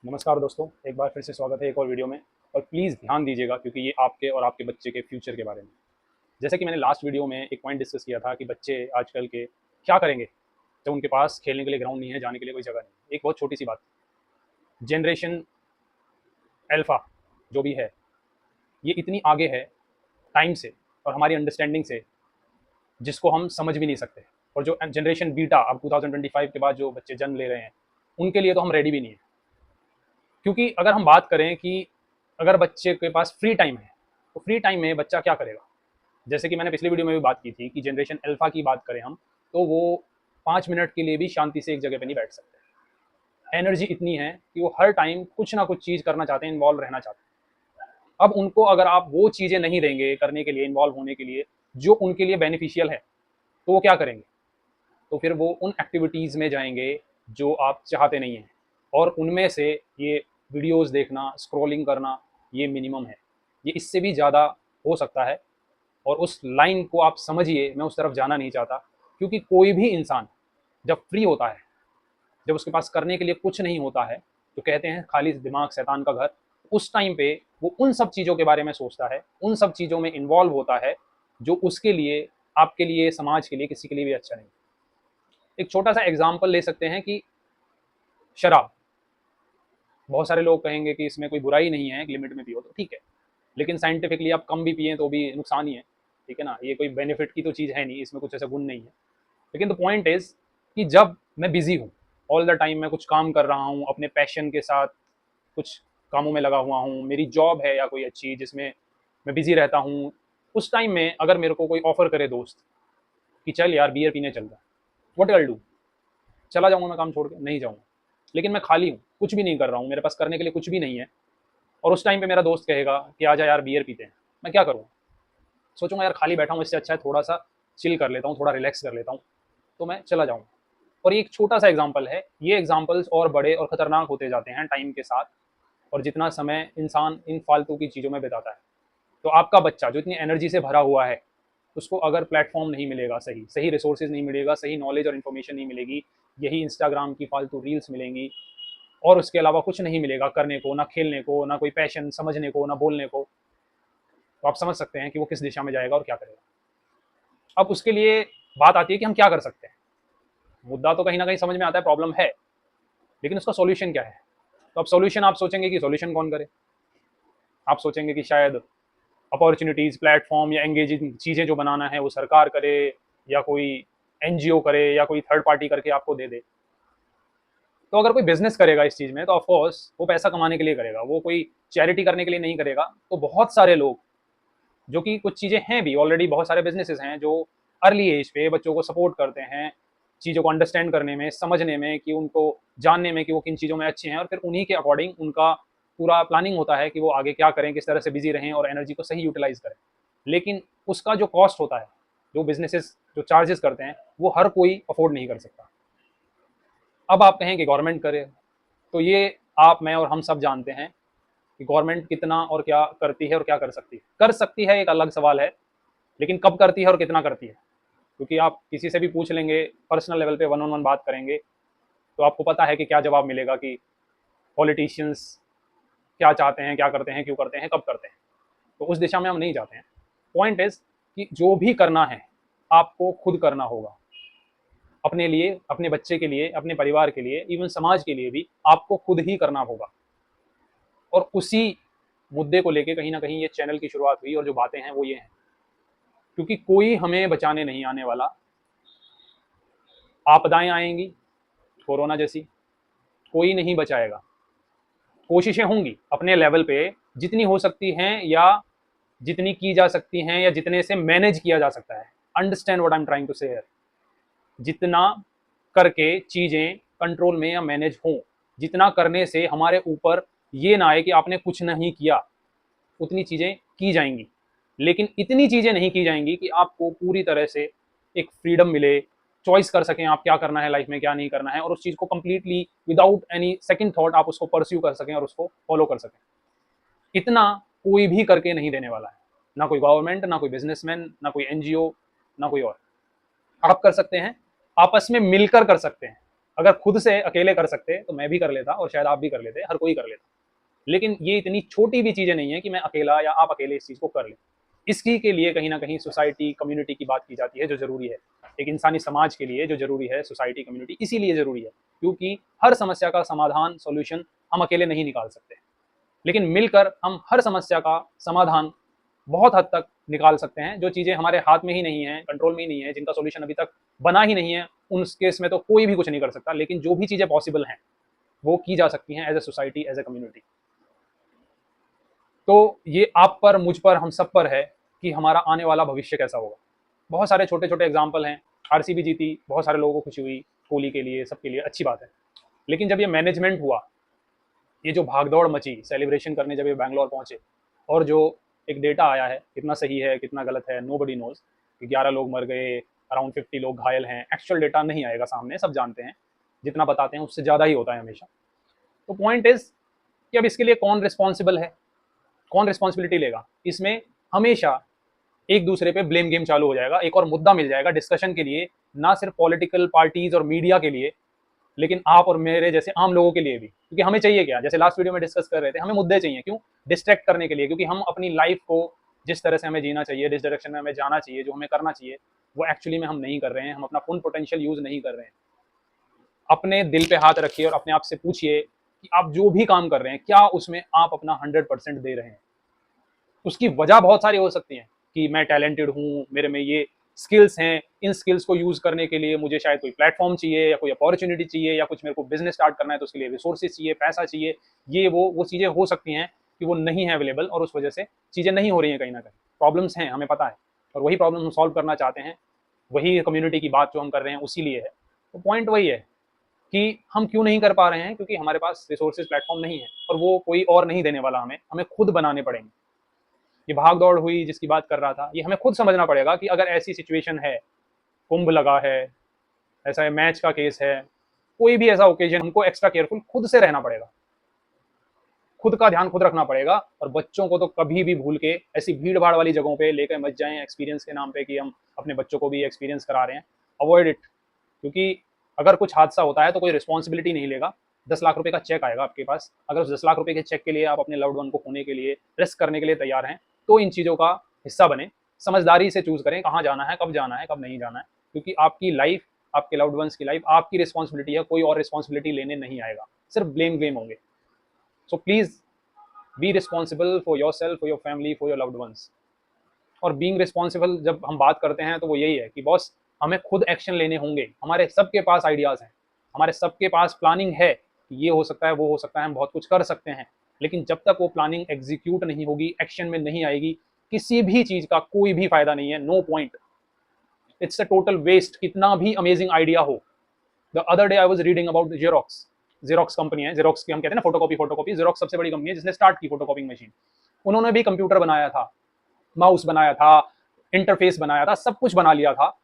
नमस्कार दोस्तों, एक बार फिर से स्वागत है एक और वीडियो में। और प्लीज़ ध्यान दीजिएगा क्योंकि ये आपके और आपके बच्चे के फ्यूचर के बारे में। जैसे कि मैंने लास्ट वीडियो में एक पॉइंट डिस्कस किया था कि बच्चे आजकल के क्या करेंगे जब उनके पास खेलने के लिए ग्राउंड नहीं है, जाने के लिए कोई जगह नहीं है। एक बहुत छोटी सी बात, जनरेशन अल्फ़ा जो भी है, ये इतनी आगे है टाइम से और हमारी अंडरस्टैंडिंग से, जिसको हम समझ भी नहीं सकते। और जो जनरेशन बीटा अब 2025 के बाद जो बच्चे जन्म ले रहे हैं, उनके लिए तो हम रेडी भी नहीं है। क्योंकि अगर हम बात करें कि अगर बच्चे के पास फ्री टाइम है, तो फ्री टाइम में बच्चा क्या करेगा। जैसे कि मैंने पिछली वीडियो में भी बात की थी कि जनरेशन अल्फा की बात करें हम, तो वो 5 मिनट के लिए भी शांति से एक जगह पे नहीं बैठ सकते। एनर्जी इतनी है कि वो हर टाइम कुछ ना कुछ चीज़ करना चाहते हैं, इन्वॉल्व रहना चाहते हैं। अब उनको अगर आप वो चीज़ें नहीं देंगे करने के लिए, इन्वॉल्व होने के लिए, जो उनके लिए बेनिफिशियल है, तो वो क्या करेंगे। तो फिर वो उन एक्टिविटीज़ में जाएंगे जो आप चाहते नहीं हैं। और उनमें से ये वीडियोस देखना, स्क्रॉलिंग करना, ये मिनिमम है। ये इससे भी ज़्यादा हो सकता है। और उस लाइन को आप समझिए, मैं उस तरफ जाना नहीं चाहता। क्योंकि कोई भी इंसान जब फ्री होता है, जब उसके पास करने के लिए कुछ नहीं होता है, तो कहते हैं खाली दिमाग शैतान का घर, उस टाइम पे वो उन सब चीज़ों के बारे में सोचता है, उन सब चीज़ों में इन्वॉल्व होता है जो उसके लिए, आपके लिए, समाज के लिए, किसी के लिए भी अच्छा नहीं। एक छोटा सा एग्जाम्पल ले सकते हैं कि शराब। बहुत सारे लोग कहेंगे कि इसमें कोई बुराई नहीं है, एक लिमिट में पियो तो ठीक है। लेकिन साइंटिफिकली आप कम भी पिए तो भी नुकसान ही है। ठीक है ना, ये कोई बेनिफिट की तो चीज़ है नहीं, इसमें कुछ ऐसा गुण नहीं है। लेकिन द पॉइंट इज कि जब मैं बिजी हूँ, ऑल द टाइम मैं कुछ काम कर रहा हूँ, अपने पैशन के साथ कुछ कामों में लगा हुआ हूँ, मेरी जॉब है या कोई अच्छी जिसमें मैं बिजी रहता हूँ, उस टाइम में अगर मेरे को कोई ऑफर करे दोस्त कि चल यार बियर पीने चलता है, व्हाट विल डू। चला जाऊंगा मैं काम छोड़ के? नहीं जाऊंगा। लेकिन मैं खाली हूँ, कुछ भी नहीं कर रहा हूँ, मेरे पास करने के लिए कुछ भी नहीं है, और उस टाइम पे मेरा दोस्त कहेगा कि आजा यार बियर पीते हैं, मैं क्या करूँगा। सोचूंगा यार खाली बैठा हूँ, इससे अच्छा है थोड़ा सा चिल कर लेता हूँ, थोड़ा रिलैक्स कर लेता हूँ, तो मैं चला जाऊँगा। और ये एक छोटा सा एग्जाम्पल है, ये एग्जाम्पल्स और बड़े और खतरनाक होते जाते हैं टाइम के साथ। और जितना समय इंसान इन फालतू की चीज़ों में बिताता है, तो आपका बच्चा जो इतनी एनर्जी से भरा हुआ है, उसको अगर प्लेटफॉर्म नहीं मिलेगा, सही सही रिसोर्सेज नहीं मिलेगा, सही नॉलेज और इन्फॉर्मेशन नहीं मिलेगी, यही इंस्टाग्राम की फालतू रील्स मिलेंगी, और उसके अलावा कुछ नहीं मिलेगा करने को, ना खेलने को, ना कोई पैशन समझने को, ना बोलने को, तो आप समझ सकते हैं कि वो किस दिशा में जाएगा और क्या करेगा। अब उसके लिए बात आती है कि हम क्या कर सकते हैं। मुद्दा तो कहीं ना कहीं समझ में आता है, प्रॉब्लम है, लेकिन उसका सॉल्यूशन क्या है। तो अब सॉल्यूशन आप सोचेंगे कि सॉल्यूशन कौन करे। आप सोचेंगे कि शायद अपॉर्चुनिटीज़, प्लेटफॉर्म या एंगेजिंग चीज़ें जो बनाना है वो सरकार करे, या कोई एनजीओ करे, या कोई थर्ड पार्टी करके आपको दे दे। तो अगर कोई बिजनेस करेगा इस चीज़ में, तो ऑफकोर्स वो पैसा कमाने के लिए करेगा, वो कोई चैरिटी करने के लिए नहीं करेगा। तो बहुत सारे लोग, जो कि कुछ चीज़ें हैं भी ऑलरेडी, बहुत सारे बिजनेसेस हैं जो अर्ली एज पे बच्चों को सपोर्ट करते हैं, चीज़ों को अंडरस्टैंड करने में, समझने में, कि उनको जानने में कि वो किन चीज़ों में अच्छे हैं, और फिर उन्हीं के अकॉर्डिंग उनका पूरा प्लानिंग होता है कि वो आगे क्या करें, किस तरह से बिजी रहें और एनर्जी को सही यूटिलाइज करें। लेकिन उसका जो कॉस्ट होता है, जो बिजनेसेस जो चार्जेस करते हैं, वो हर कोई अफोर्ड नहीं कर सकता। अब आप कहें कि गवर्नमेंट करे, तो ये आप, मैं और हम सब जानते हैं कि गवर्नमेंट कितना और क्या करती है और क्या कर सकती है। कर सकती है एक अलग सवाल है, लेकिन कब करती है और कितना करती है। क्योंकि आप किसी से भी पूछ लेंगे, पर्सनल लेवल पे वन ऑन वन बात करेंगे, तो आपको पता है कि क्या जवाब मिलेगा, कि पॉलिटिशियंस क्या चाहते हैं, क्या करते हैं, क्यों करते हैं, कब करते हैं। तो उस दिशा में हम नहीं जाते हैं। पॉइंट इज कि जो भी करना है आपको खुद करना होगा, अपने लिए, अपने बच्चे के लिए, अपने परिवार के लिए, इवन समाज के लिए भी आपको खुद ही करना होगा। और उसी मुद्दे को लेके कहीं ना कहीं ये चैनल की शुरुआत हुई, और जो बातें हैं वो ये हैं। क्योंकि कोई हमें बचाने नहीं आने वाला। आपदाएं आएंगी, कोरोना जैसी, कोई नहीं बचाएगा। कोशिशें होंगी अपने लेवल पे, जितनी हो सकती हैं, या जितनी की जा सकती हैं, या जितने से मैनेज किया जा सकता है। Understand what I am trying to say. जितना करके चीज़ें कंट्रोल में या मैनेज हों, जितना करने से हमारे ऊपर ये ना आए कि आपने कुछ नहीं किया, उतनी चीज़ें की जाएंगी। लेकिन इतनी चीज़ें नहीं की जाएंगी कि आपको पूरी तरह से एक फ्रीडम मिले, चॉइस कर सकें आप क्या करना है लाइफ में, क्या नहीं करना है, और उस चीज़ को completely without any second thought आप उसको परस्यू कर सकें और उसको फॉलो कर सकें। इतना कोई भी करके नहीं देने वाला है, ना कोई गवर्नमेंट, ना कोई बिजनेसमैन, ना कोई एनजीओ, ना कोई और। आप कर सकते हैं, आपस में मिलकर कर सकते हैं। अगर खुद से अकेले कर सकते तो मैं भी कर लेता और शायद आप भी कर लेते, हर कोई कर लेता। लेकिन ये इतनी छोटी भी चीज़ें नहीं है कि मैं अकेला या आप अकेले इस चीज़ को कर लें। इसकी के लिए कहीं न कहीं सोसाइटी, कम्युनिटी की बात की जाती है जो ज़रूरी है। एक इंसानी समाज के लिए जो ज़रूरी है सोसाइटी, कम्युनिटी इसीलिए ज़रूरी है क्योंकि हर समस्या का समाधान, सॉल्यूशन हम अकेले नहीं निकाल सकते। लेकिन मिलकर हम हर समस्या का समाधान बहुत हद तक निकाल सकते हैं। जो चीज़ें हमारे हाथ में ही नहीं है, कंट्रोल में ही नहीं है, जिनका सॉल्यूशन अभी तक बना ही नहीं है, उस केस में तो कोई भी कुछ नहीं कर सकता। लेकिन जो भी चीज़ें पॉसिबल हैं, वो की जा सकती हैं as a society, as a community. तो ये आप पर, मुझ पर, हम सब पर है कि हमारा आने वाला भविष्य कैसा होगा। बहुत सारे छोटे-छोटे एग्ज़ाम्पल हैं। आरसीबी जीती, बहुत सारे लोगों को खुशी हुई, कोहली के लिए, सबके लिए अच्छी बात है। लेकिन जब ये मैनेजमेंट हुआ, ये जो भागदौड़ मची, सेलिब्रेशन करने जब ये बैंगलोर पहुँचे और जो एक डेटा आया है, कितना सही है, कितना गलत है, नोबडी नोज़ कि 11 लोग मर गए, अराउंड 50 लोग घायल हैं। एक्चुअल डेटा नहीं आएगा सामने, सब जानते हैं। जितना बताते हैं उससे ज़्यादा ही होता है हमेशा। तो पॉइंट इज़ कि अब इसके लिए कौन रिस्पॉन्सिबल है? कौन रिस्पॉन्सिबिलिटी लेगा? इसमें हमेशा एक दूसरे पे ब्लेम गेम चालू हो जाएगा। एक और मुद्दा मिल जाएगा डिस्कशन के लिए, ना सिर्फ पॉलिटिकल पार्टीज और मीडिया के लिए, लेकिन आप और मेरे जैसे आम लोगों के लिए भी। क्योंकि हमें चाहिए क्या, जैसे लास्ट वीडियो में डिस्कस कर रहे थे, हमें मुद्दे चाहिए। क्यों? डिस्ट्रैक्ट करने के लिए, क्योंकि हम अपनी लाइफ को जिस तरह से हमें जीना चाहिए, जिस डायरेक्शन में हमें जाना चाहिए, जो हमें करना चाहिए, वो एक्चुअली में हम नहीं कर रहे हैं। हम अपना फुल पोटेंशियल यूज नहीं कर रहे हैं। अपने दिल पे हाथ रखिए और अपने आप से पूछिए कि आप जो भी काम कर रहे हैं, क्या उसमें आप अपना 100% दे रहे हैं? उसकी वजह बहुत सारी हो सकती हैं कि मैं टैलेंटेड हूँ, मेरे में ये स्किल्स हैं, इन स्किल्स को यूज़ करने के लिए मुझे शायद कोई प्लेटफॉर्म चाहिए या कोई अपॉर्चुनिटी चाहिए या कुछ मेरे को बिजनेस स्टार्ट करना है तो उसके लिए रिसोर्सेज चाहिए, पैसा चाहिए। ये वो चीज़ें हो सकती हैं कि वो नहीं है अवेलेबल और उस वजह से चीज़ें नहीं हो रही हैं कहीं ना कहीं। प्रॉब्लम्स हैं, हमें पता है, और वही प्रॉब्लम हम सॉल्व करना चाहते हैं। वही कम्युनिटी की बात जो हम कर रहे हैं उसी लिए है। तो पॉइंट वही है कि हम क्यों नहीं कर पा रहे हैं, क्योंकि हमारे पास रिसोर्सेज, प्लेटफॉर्म नहीं है, और वो कोई और नहीं देने वाला। हमें हमें खुद बनाने पड़ेंगे। ये भाग दौड़ हुई जिसकी बात कर रहा था, ये हमें खुद समझना पड़ेगा कि अगर ऐसी सिचुएशन है, कुंभ लगा है, ऐसा है, मैच का केस है, कोई भी ऐसा ओकेजन, हमको एक्स्ट्रा केयरफुल खुद से रहना पड़ेगा। खुद का ध्यान खुद रखना पड़ेगा। और बच्चों को तो कभी भी भूल के ऐसी भीड़ भाड़ वाली जगहों पे लेकर मत जाएं एक्सपीरियंस के नाम पे कि हम अपने बच्चों को भी एक्सपीरियंस करा रहे हैं। Avoid it. क्योंकि अगर कुछ हादसा होता है तो कोई रिस्पॉन्सिबिलिटी नहीं लेगा। 10 लाख रुपए का चेक आएगा आपके पास। अगर उस 10 लाख रुपए के चेक के लिए आप अपने लव्ड वन को खोने के लिए, रिस्क करने के लिए तैयार हैं, तो इन चीज़ों का हिस्सा बने। समझदारी से चूज करें कहाँ जाना है, कब जाना है, कब नहीं जाना है। क्योंकि आपकी लाइफ, आपके लव्ड वंस की लाइफ आपकी रिस्पॉन्सिबिलिटी है। कोई और रिस्पॉन्सिबिलिटी लेने नहीं आएगा, सिर्फ ब्लेम गेम होंगे। So please be responsible for your self, for your family, for your loved ones. और बीइंग रिस्पॉन्सिबल जब हम बात करते हैं तो वो यही है कि बॉस, हमें खुद एक्शन लेने होंगे। हमारे सबके पास आइडियाज़ हैं, हमारे सबके पास प्लानिंग है कि ये हो सकता है, वो हो सकता है, हम बहुत कुछ कर सकते हैं। लेकिन जब तक वो प्लानिंग एग्जीक्यूट नहीं होगी, एक्शन में नहीं आएगी, किसी भी चीज़ का कोई भी फायदा नहीं है। No point, it's a total waste. कितना भी अमेजिंग आइडिया हो। The other day I was reading about Xerox. Xerox company है, जेरोक्स की हम कहते हैं ना, फोटोकॉपी। जेरोक्स सबसे बड़ी कंपनी है जिसने स्टार्ट की फोटोकॉपिंग मशीन। उन्होंने भी कंप्यूटर बनाया था, माउस बनाया था, इंटरफेस बनाया था, सब कुछ बना लिया था।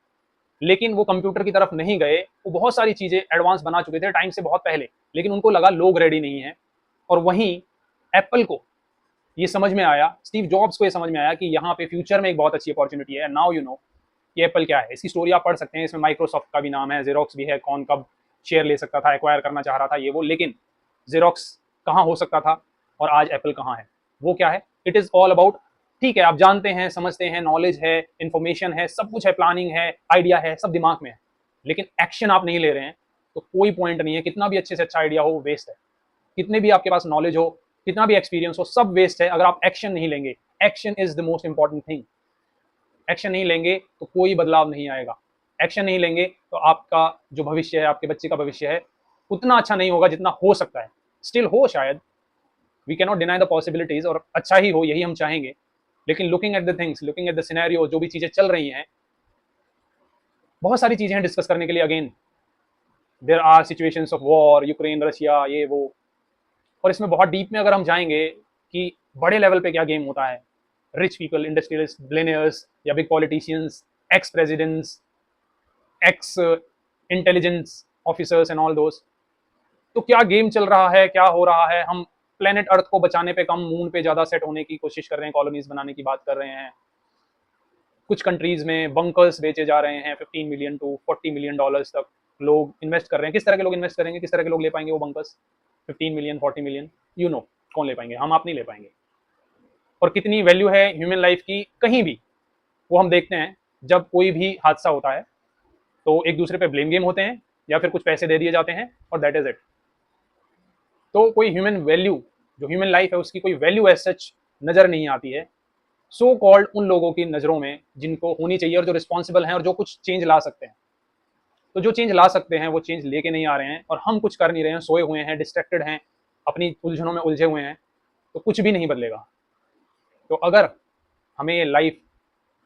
लेकिन वो कंप्यूटर की तरफ नहीं गए। वो बहुत सारी चीजें एडवांस बना चुके थे टाइम से बहुत पहले, लेकिन उनको लगा लोग रेडी नहीं है। और वहीं एप्पल को ये समझ में आया, स्टीव जॉब्स को ये समझ में आया कि यहाँ पे फ्यूचर में एक बहुत अच्छी अपॉर्चुनिटी है। नाउ यू नो कि एप्पल क्या है। इसकी स्टोरी आप पढ़ सकते हैं, इसमें माइक्रोसॉफ्ट का भी नाम है, जेरोक्स भी है, कौन कब शेयर ले सकता था, एक्वायर करना चाह रहा था, ये वो। लेकिन जेरोक्स कहाँ हो सकता था और आज एप्पल कहाँ है, वो क्या है। इट इज ऑल अबाउट, ठीक है, आप जानते हैं, समझते हैं, नॉलेज है, इंफॉर्मेशन है, सब कुछ है, प्लानिंग है, आइडिया है, सब दिमाग में है, लेकिन एक्शन आप नहीं ले रहे हैं तो कोई पॉइंट नहीं है। कितना भी अच्छे से अच्छा आइडिया हो, वेस्ट है। कितने भी आपके पास नॉलेज हो, कितना भी एक्सपीरियंस हो, सब वेस्ट है अगर आप एक्शन नहीं लेंगे। Action is the most important thing. Action नहीं लेंगे तो कोई बदलाव नहीं आएगा। एक्शन नहीं लेंगे तो आपका जो भविष्य है, आपके बच्चे का भविष्य है, उतना अच्छा नहीं होगा जितना हो सकता है। स्टिल हो शायद, we can not deny the possibilities, और अच्छा ही हो, यही हम चाहेंगे। लेकिन looking at the things, looking at the scenario, जो भी चीजें चल रही हैं, बहुत सारी चीजें हैं डिस्कस करने के लिए। Again there are situations of war, Ukraine, Russia, ये वो। और इसमें बहुत डीप में अगर हम जाएंगे कि बड़े लेवल पे क्या गेम होता है, रिच पीपल, इंडस्ट्रियलिस्ट, बिलियनियर्स या big politicians, ex presidents, ex intelligence officers and all those, तो क्या गेम चल रहा है, क्या हो रहा है। हम प्लेनेट अर्थ को बचाने पे कम, मून पे ज्यादा सेट होने की कोशिश कर रहे हैं, कॉलोनीज बनाने की बात कर रहे हैं। कुछ कंट्रीज़ में बंकर्स बेचे जा रहे हैं 15 मिलियन टू 40 मिलियन डॉलर्स तक लोग इन्वेस्ट कर रहे हैं। किस तरह के लोग इन्वेस्ट करेंगे, किस तरह के लोग ले पाएंगे वो bunkers? 15 million 40 million, you know कौन ले पाएंगे? हम आप नहीं ले पाएंगे। और कितनी वैल्यू है ह्यूमन लाइफ की कहीं भी, वो हम देखते हैं जब कोई भी हादसा होता है तो एक दूसरे पे ब्लेम गेम होते हैं या फिर कुछ पैसे दे दिए जाते हैं और दैट इज इट। तो कोई ह्यूमन वैल्यू, जो ह्यूमन लाइफ है उसकी कोई वैल्यू एज सच नजर नहीं आती है सो कॉल्ड उन लोगों की नज़रों में जिनको होनी चाहिए और जो रिस्पॉन्सिबल हैं और जो कुछ चेंज ला सकते हैं। तो जो चेंज ला सकते हैं वो चेंज लेके नहीं आ रहे हैं और हम कुछ कर नहीं रहे हैं, सोए हुए हैं, डिस्ट्रैक्टेड हैं, अपनी उलझनों में उलझे हुए हैं, तो कुछ भी नहीं बदलेगा। तो अगर हमें ये लाइफ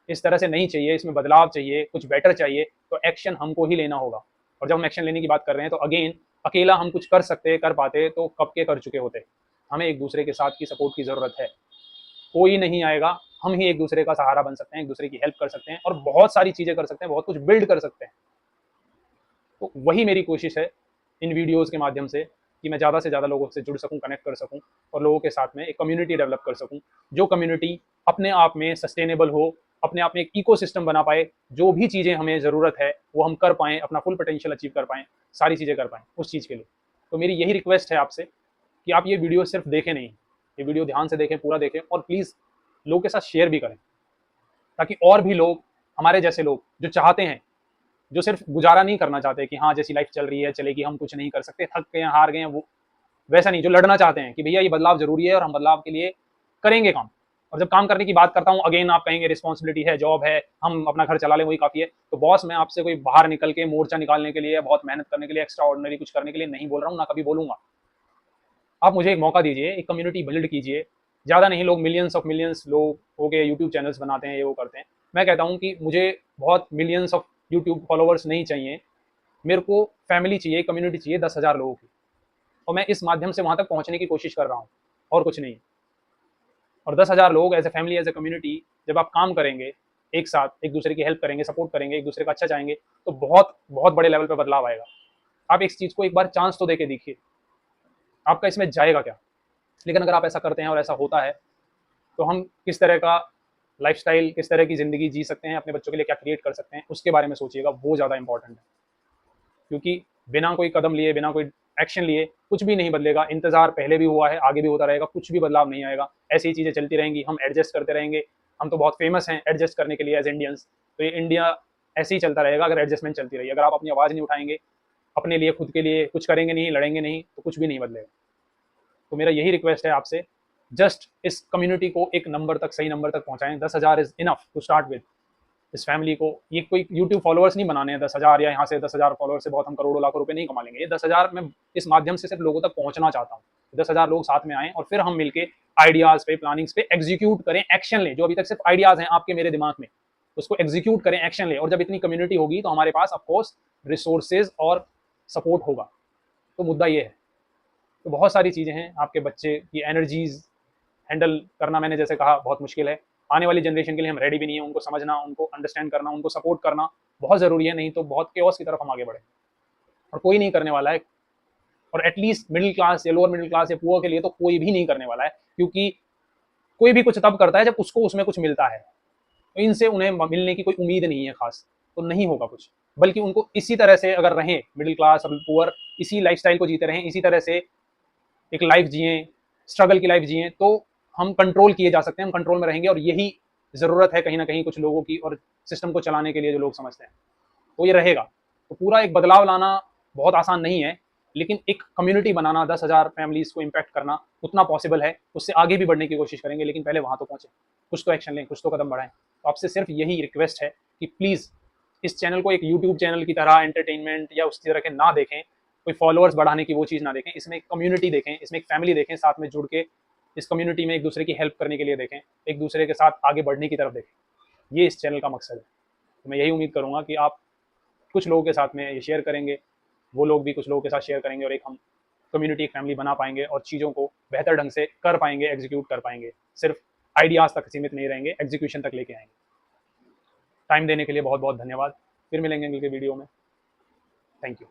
इस तरह से नहीं चाहिए, इसमें बदलाव चाहिए, कुछ बेटर चाहिए, तो एक्शन हमको ही लेना होगा। और जब हम एक्शन लेने की बात कर रहे हैं तो अगेन अकेला हम कुछ कर सकते कर पाते तो कब के कर चुके होते। हमें एक दूसरे के साथ की सपोर्ट की ज़रूरत है। कोई नहीं आएगा, हम ही एक दूसरे का सहारा बन सकते हैं, एक दूसरे की हेल्प कर सकते हैं और बहुत सारी चीज़ें कर सकते हैं, बहुत कुछ बिल्ड कर सकते हैं। तो वही मेरी कोशिश है इन वीडियोज़ के माध्यम से कि मैं ज़्यादा से ज़्यादा लोगों से जुड़ सकूँ, कनेक्ट कर सकूँ और लोगों के साथ में एक कम्युनिटी डेवलप कर सकूँ, जो कम्युनिटी अपने आप में सस्टेनेबल हो, अपने आप में एक इकोसिस्टम बना पाए, जो भी चीज़ें हमें ज़रूरत है वो हम कर पाएँ, अपना फुल पोटेंशियल अचीव कर पाएँ, सारी चीज़ें कर पाएँ उस चीज़ के लिए। तो मेरी यही रिक्वेस्ट है आपसे कि आप ये वीडियो सिर्फ देखें नहीं, ये वीडियो ध्यान से देखें, पूरा देखें और प्लीज़ लोगों के साथ शेयर भी करें, ताकि और भी लोग, हमारे जैसे लोग जो चाहते हैं, जो सिर्फ गुजारा नहीं करना चाहते कि हाँ जैसी लाइफ चल रही है चलेगी, हम कुछ नहीं कर सकते, थक गए हैं, हार गए हैं, वो वैसा नहीं, जो लड़ना चाहते हैं कि भैया ये बदलाव जरूरी है और हम बदलाव के लिए करेंगे काम। और जब काम करने की बात करता हूँ अगेन आप कहेंगे रिस्पॉन्सिबिलिटी है, जॉब है, हम अपना घर चला लें वही काफ़ी है। तो बॉस मैं आपसे कोई बाहर निकल के मोर्चा निकालने के लिए, बहुत मेहनत करने के लिए, एक्स्ट्रा ऑर्डिनरी कुछ करने के लिए नहीं बोल रहा हूँ, ना कभी बोलूंगा। आप मुझे एक मौका दीजिए, एक कम्युनिटी बिल्ड कीजिए। ज़्यादा नहीं, लोग मिलियंस ऑफ मिलियंस लोग हो गए यूट्यूब चैनल्स बनाते हैं, ये वो करते हैं। मैं कहता हूँ कि मुझे बहुत मिलियंस ऑफ यूट्यूब फॉलोअर्स नहीं चाहिए, मेरे को फैमिली चाहिए, कम्युनिटी चाहिए 10,000 लोगों की। और मैं इस माध्यम से वहाँ तक पहुँचने की कोशिश कर रहा हूँ और कुछ नहीं। और 10,000 लोग as a family, as a community, जब आप काम करेंगे एक साथ, एक दूसरे की हेल्प करेंगे, सपोर्ट करेंगे, एक दूसरे का अच्छा चाहेंगे, तो बहुत बहुत बड़े लेवल पर बदलाव आएगा। आप इस चीज़ को एक बार चांस तो दे के देखिए, आपका इसमें जाएगा क्या? लेकिन अगर आप ऐसा करते हैं और ऐसा होता है तो हम किस तरह का लाइफस्टाइल, किस तरह की ज़िंदगी जी सकते हैं, अपने बच्चों के लिए क्या क्रिएट कर सकते हैं, उसके बारे में सोचिएगा, वो ज़्यादा इंपॉर्टेंट है। क्योंकि बिना कोई कदम लिए, बिना कोई एक्शन लिए कुछ भी नहीं बदलेगा। इंतज़ार पहले भी हुआ है, आगे भी होता रहेगा, कुछ भी बदलाव नहीं आएगा। ऐसी ही चीज़ें चलती रहेंगी, हम एडजस्ट करते रहेंगे। हम तो बहुत फेमस हैं एडजस्ट करने के लिए एज इंडियंस। तो ये इंडिया ऐसे ही चलता रहेगा अगर एडजस्टमेंट चलती रही। अगर आप अपनी आवाज़ नहीं उठाएंगे, अपने लिए, खुद के लिए कुछ करेंगे नहीं, लड़ेंगे नहीं, तो कुछ भी नहीं बदलेगा। तो मेरा यही रिक्वेस्ट है आपसे, जस्ट इस कम्युनिटी को एक नंबर तक, सही नंबर तक पहुँचाएँ। 10,000 is enough to start with. इस फैमिली को, ये कोई यूट्यूब फॉलोअर्स नहीं बनाने हैं 10,000, या यहाँ से 10,000 फॉलोअर्स से बहुत हम करोड़ों लाखों रुपए नहीं कमा लेंगे। ये 10,000 मैं इस माध्यम से सिर्फ लोगों तक पहुँचना चाहता हूँ। 10,000 लोग साथ में आएँ और फिर हम मिलके आइडियाज़ पे, प्लानिंग्स पे एग्जीक्यूट करें, एक्शन लें। जो अभी तक सिर्फ आइडियाज़ हैं आपके मेरे दिमाग में, उसको एग्जीक्यूट करें, एक्शन लें। और जब इतनी कम्युनिटी होगी तो हमारे पास ऑफकोर्स रिसोर्सेज और सपोर्ट होगा। तो मुद्दा ये है। तो बहुत सारी चीज़ें हैं, आपके बच्चे की एनर्जीज़ हैंडल करना, मैंने जैसे कहा, बहुत मुश्किल है। आने वाली जनरेशन के लिए हम रेडी भी नहीं है, उनको समझना, उनको अंडरस्टैंड करना, उनको सपोर्ट करना बहुत ज़रूरी है, नहीं तो बहुत केओस की तरफ हम आगे बढ़े। और कोई नहीं करने वाला है। और एटलीस्ट मिडिल क्लास या लोअर मिडिल क्लास या पुअर के लिए तो कोई भी नहीं करने वाला है, क्योंकि कोई भी कुछ तब करता है जब उसको उसमें कुछ मिलता है। तो इनसे उन्हें मिलने की कोई उम्मीद नहीं है खास, तो नहीं होगा कुछ। बल्कि उनको इसी तरह से अगर रहें, मिडिल क्लास और पुअर इसी लाइफस्टाइल को जीते रहें, इसी तरह से एक लाइफ जिए, स्ट्रगल की लाइफ जिए, तो हम कंट्रोल किए जा सकते हैं, हम कंट्रोल में रहेंगे। और यही ज़रूरत है कहीं ना कहीं कुछ लोगों की, और सिस्टम को चलाने के लिए जो लोग समझते हैं, तो ये रहेगा। तो पूरा एक बदलाव लाना बहुत आसान नहीं है, लेकिन एक कम्युनिटी बनाना, 10,000 फैमिलीज़ को इम्पैक्ट करना, उतना पॉसिबल है। उससे आगे भी बढ़ने की कोशिश करेंगे, लेकिन पहले वहाँ तो पहुँचे, कुछ तो एक्शन लें, कुछ तो कदम बढ़ाएं। तो आपसे सिर्फ यही रिक्वेस्ट है कि प्लीज़ इस चैनल को एक यूट्यूब चैनल की तरह एंटरटेनमेंट या उस तरह के ना देखें, कोई फॉलोअर्स बढ़ाने की वो चीज़ ना देखें। इसमें एक कम्युनिटी देखें, इसमें एक फैमिली देखें, साथ में जुड़ के इस कम्युनिटी में एक दूसरे की हेल्प करने के लिए देखें, एक दूसरे के साथ आगे बढ़ने की तरफ देखें। ये इस चैनल का मकसद है। तो मैं यही उम्मीद करूँगा कि आप कुछ लोगों के साथ में ये शेयर करेंगे, वो लोग भी कुछ लोगों के साथ शेयर करेंगे, और एक हम कम्युनिटी, एक फैमिली बना पाएंगे और चीज़ों को बेहतर ढंग से कर पाएंगे, एग्जीक्यूट कर पाएंगे। सिर्फ आइडियाज़ तक सीमित नहीं रहेंगे, एग्जीक्यूशन तक लेके आएंगे। टाइम देने के लिए बहुत बहुत धन्यवाद। फिर मिलेंगे अगले वीडियो में। Thank you.